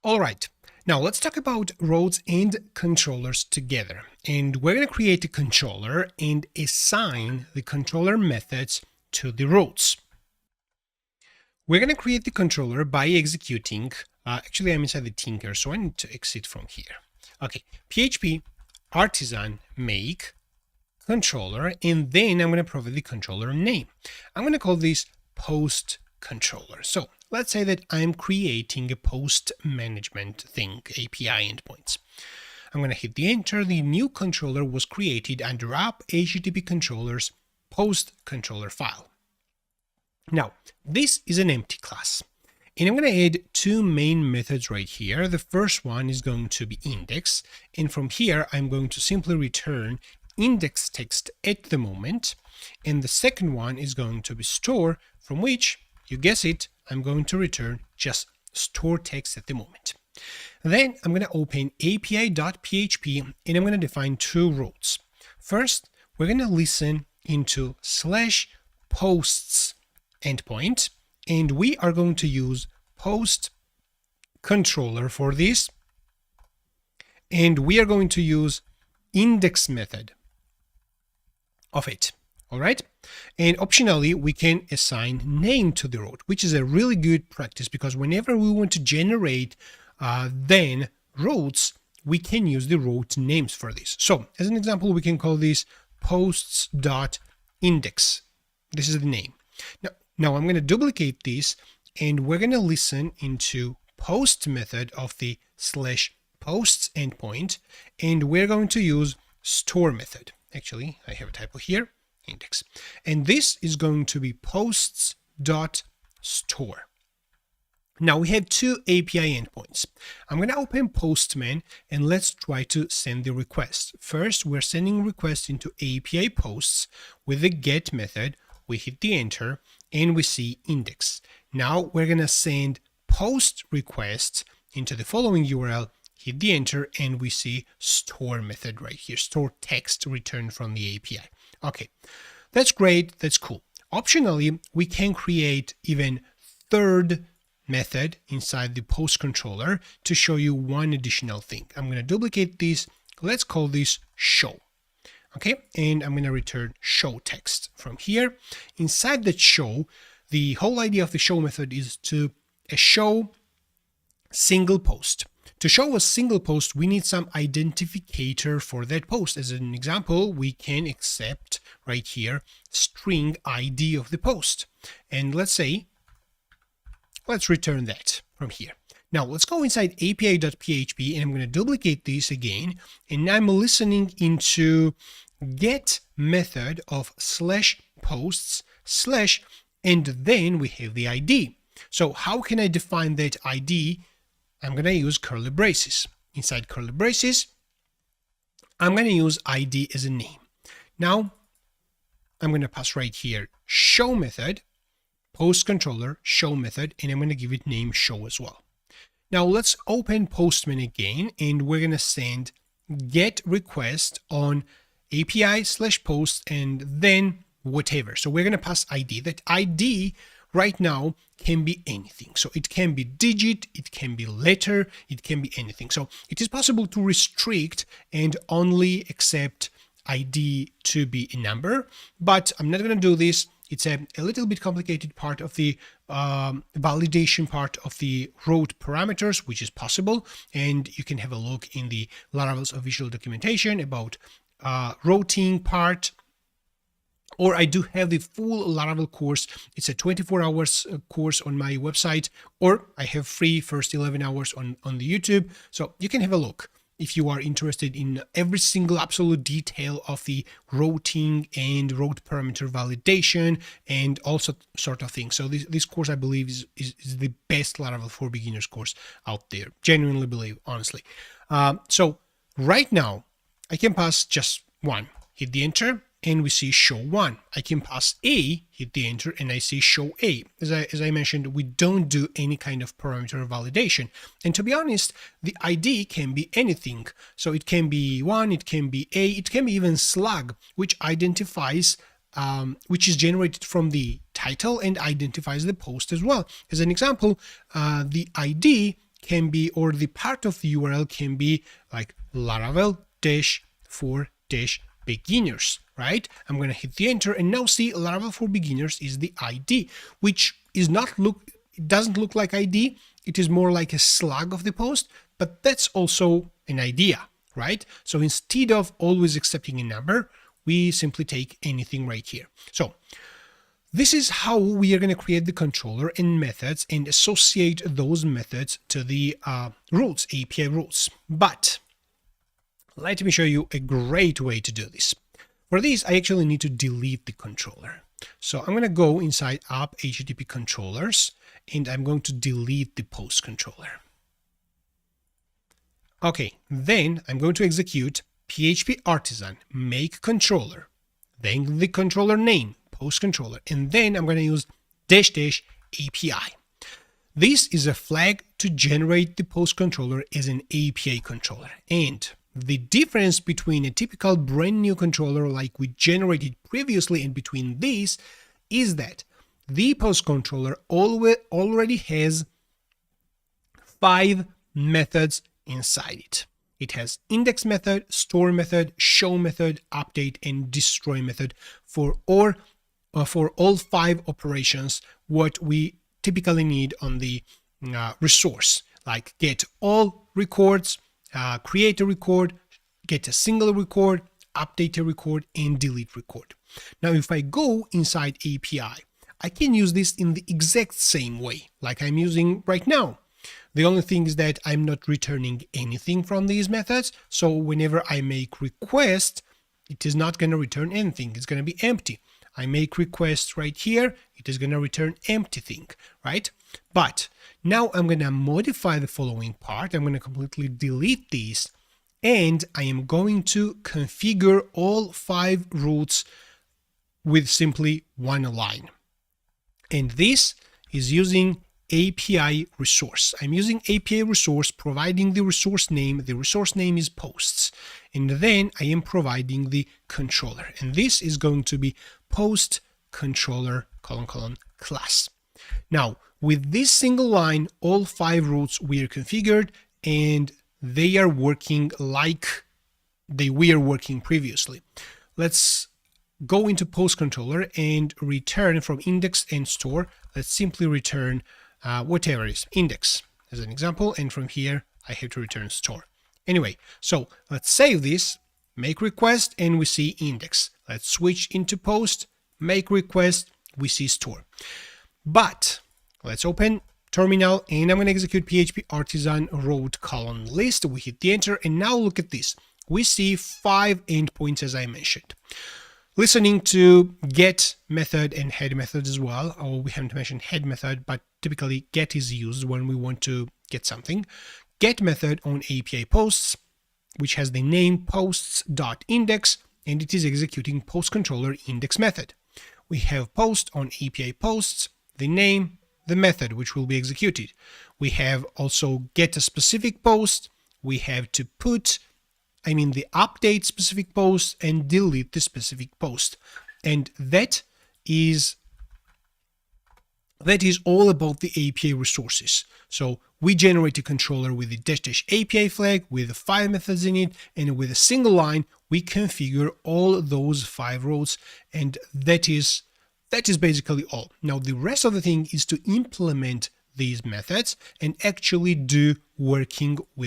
All right, now let's talk about roles and controllers together. And we're going to create a controller and assign the controller methods to the roles. We're going to create the controller by executing, actually I'm inside the Tinker, so I need to exit from here. Okay, PHP artisan make controller, and then I'm going to provide the controller name. I'm going to call this post controller. So let's say that I'm creating a post management thing, API endpoints. I'm going to hit the enter. The new controller was created under app HTTP controllers post controller file. Now, this is an empty class. And I'm going to add two main methods right here. The first one is going to be index. And from here, I'm going to simply return index text at the moment. And the second one is going to be store, from which, you guess it, I'm going to return just store text at the moment. Then I'm going to open api.php and I'm going to define two roles. First, we're going to listen into /posts endpoint, and we are going to use post controller for this, and we are going to use index method of it. All right, and optionally we can assign name to the road, which is a really good practice, because whenever we want to generate then roads, we can use the road names for this. So as an example, we can call this posts.index. This is the name. Now I'm going to duplicate this, and we're going to listen into post method of the /posts endpoint, and we're going to use store method. Actually, I have a typo here, index. And this is going to be posts.store. Now we have two API endpoints. I'm going to open Postman and let's try to send the request. First, we're sending request into API posts with the get method. We hit the enter and we see index. Now we're going to send post requests into the following URL, hit the enter, and we see store method right here, store text returned from the API. Okay, that's great, that's cool. Optionally, we can create even third method inside the post controller to show you one additional thing. I'm going to duplicate this. Let's call this show. Okay, and I'm going to return show text from here. Inside that show, the whole idea of the show method is to show single post. To show a single post, we need some identifier for that post. As an example, we can accept right here string ID of the post. And let's return that from here. Now let's go inside api.php and I'm going to duplicate this again, and I'm listening into get method of /posts/ and then we have the ID. So how can I define that ID? I'm going to use curly braces. Inside curly braces, I'm going to use ID as a name. Now I'm going to pass right here show method, post controller, show method, and I'm going to give it name show as well. Now let's open Postman again, and we're going to send get request on API/post and then whatever. So we're going to pass ID. That ID right now can be anything. So it can be digit, it can be letter, it can be anything. So it is possible to restrict and only accept ID to be a number, but I'm not going to do this. It's a little bit complicated part of the validation part of the road parameters, which is possible. And you can have a look in the Laravel's official documentation about routing part. Or I do have the full Laravel course. It's a 24 hours course on my website, or I have free first 11 hours on the YouTube. So you can have a look if you are interested in every single absolute detail of the routing and road parameter validation and also sort of things. So this course, I believe, is the best Laravel for beginners course out there. Genuinely believe, honestly. So right now, I can pass just one. Hit the enter, and we see show one. I can pass A, hit the enter, and I see show A. As I mentioned, we don't do any kind of parameter validation. And to be honest, the ID can be anything. So it can be one, it can be A, it can be even slug, which identifies, which is generated from the title and identifies the post as well. As an example, the ID can be, or the part of the URL can be like Laravel-for-beginners, right? I'm going to hit the enter and now see Laravel for beginners is the ID, which is not it doesn't look like ID. It is more like a slug of the post, but that's also an idea, right? So instead of always accepting a number, we simply take anything right here. So this is how we are going to create the controller and methods and associate those methods to the rules, API rules. But let me show you a great way to do this. For this, I actually need to delete the controller. So I'm going to go inside app HTTP controllers, and I'm going to delete the post controller. Okay, then I'm going to execute PHP artisan make controller, then the controller name, post controller, and then I'm going to use -- API. This is a flag to generate the post controller as an API controller. And the difference between a typical brand new controller like we generated previously and between these is that the post controller already has 5 methods inside it. It has index method, store method, show method, update, and destroy method for all 5 operations what we typically need on the resource, like get all records, create a record, get a single record, update a record, and delete record. Now, if I go inside API, I can use this in the exact same way like I'm using right now. The only thing is that I'm not returning anything from these methods. So whenever I make request, it is not going to return anything. It's going to be empty. I make request right here. It is going to return empty thing, right? But now I'm going to modify the following part. I'm going to completely delete these, and I am going to configure all 5 routes with simply one line. And this is using API resource. I'm using API resource, providing the resource name. The resource name is posts. And then I am providing the controller. And this is going to be post controller : class. Now, with this single line, all 5 routes were configured and they are working like they were working previously. Let's go into post controller and return from index and store. Let's simply return whatever is index as an example, and from here I have to return store. Anyway, so let's save this, make request, and we see index. Let's switch into post, make request, we see store. But let's open terminal and I'm going to execute PHP artisan route : list. We hit the enter, and now look at this. We see 5 endpoints as I mentioned. Listening to get method and head method as well. Oh, we haven't mentioned head method, but typically get is used when we want to get something. Get method on API posts, which has the name posts.index, and it is executing post controller index method. We have post on API posts, the name, the method which will be executed. We have also get a specific post. We have to put the update specific post and delete the specific post. And that is all about the API resources. So we generate a controller with the -- API flag with the 5 methods in it, and with a single line we configure all those 5 routes, and that is basically all. Now the rest of the thing is to implement these methods and actually do working with